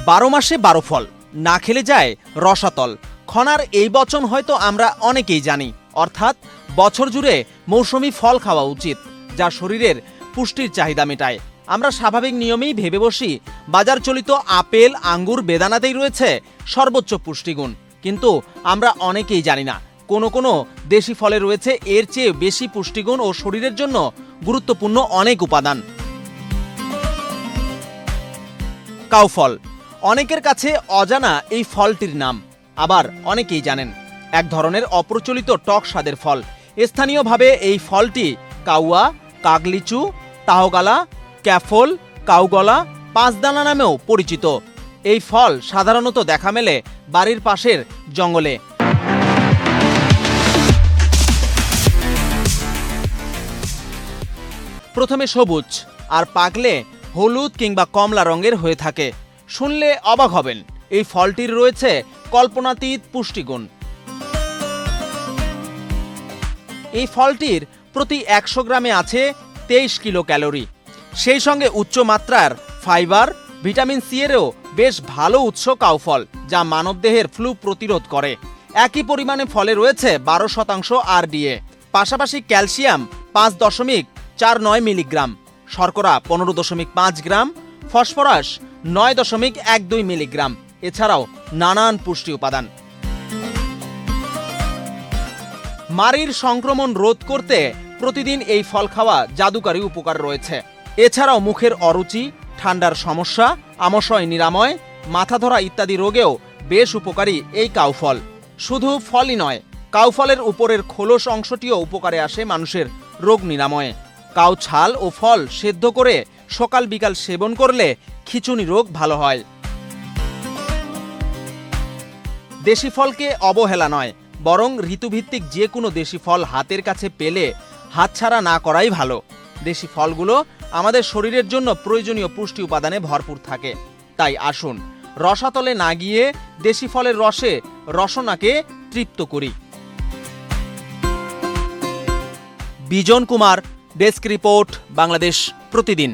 12 মাসে 12 ফল, না খেলে যায় রসাতল। খনার এই বচন হয়তো আমরা অনেকেই জানি, অর্থাৎ বছর জুড়ে মৌসুমি ফল খাওয়া উচিত, যা শরীরের পুষ্টির চাহিদা মেটায়। আমরা স্বাভাবিক নিয়মেই ভেবে বসি বাজার চলিত আপেল, আঙ্গুর, বেদানাতেই রয়েছে সর্বোচ্চ পুষ্টিগুণ, কিন্তু আমরা অনেকেই জানি না কোনো কোনো দেশি ফলে রয়েছে এর চেয়ে বেশি পুষ্টিগুণ ও শরীরের জন্য গুরুত্বপূর্ণ অনেক উপাদান। কাউফল অনেকের কাছে অজানা এই ফলটির নাম, আবার অনেকেই জানেন। এক ধরনের অপ্রচলিত টক স্বাদের ফল। স্থানীয়ভাবে এই ফলটি কাউয়া, কাগলিচু, তাহগালা, ক্যাফল, কাউগলা, পাঁচদানা নামেও পরিচিত। এই ফল সাধারণত দেখা মেলে বাড়ির পাশের জঙ্গলে। প্রথমে সবুজ, আর পাকলে হলুদ কিংবা কমলা রঙের হয়ে থাকে। শুনলে অবাক হবেন, এই ফলটির রয়েছে কল্পনাতীত পুষ্টিগুণ। এই ফলটির প্রতি 100 গ্রামে আছে 23 কিলো ক্যালোরি। সেই সঙ্গে উচ্চ মাত্রার ফাইবার, ভিটামিন সি এরও বেশ ভালো উৎস কাউফল, যা মানবদেহের ফ্লু প্রতিরোধ করে। একই পরিমাণে ফলে রয়েছে 12% আরডিএ, পাশাপাশি ক্যালসিয়াম 5.49 মিলিগ্রাম, শর্করা 15.5 গ্রাম, ফসফরাস 9.12 মিলিগ্রাম, এছাড়াও নানান পুষ্টি উপাদান। মাড়ির সংক্রমণ রোধ করতে প্রতিদিন এই ফল খাওয়া জাদুকারী উপকার রয়েছে। এছাড়াও মুখের অরুচি, ঠান্ডার সমস্যা, আমাশয় নিরাময়, মাথা ধরা ইত্যাদি রোগেও বেশ উপকারী এই কাউফল। শুধু ফলই নয়, কাউফলের উপরের খোলস অংশটিও উপকারে আসে মানুষের রোগ নিরাময়ে। কাউ ছাল ও ফল সেদ্ধ করে সকাল বিকাল সেবন করলে খিঁচুনি রোগ ভালো হয়। দেশি ফলকে অবহেলা নয়, বরং ঋতুভিত্তিক যে কোনো দেশি ফল হাতের কাছে পেলে হাতছাড়া না করাই ভালো। দেশি ফলগুলো আমাদের শরীরের জন্য প্রয়োজনীয় পুষ্টি উপাদানে ভরপুর থাকে। তাই আসুন রসাতলে না গিয়ে দেশি ফলের রসে রসনাকে তৃপ্ত করি। বিজন কুমার, ডেস্ক রিপোর্ট, বাংলাদেশ প্রতিদিন।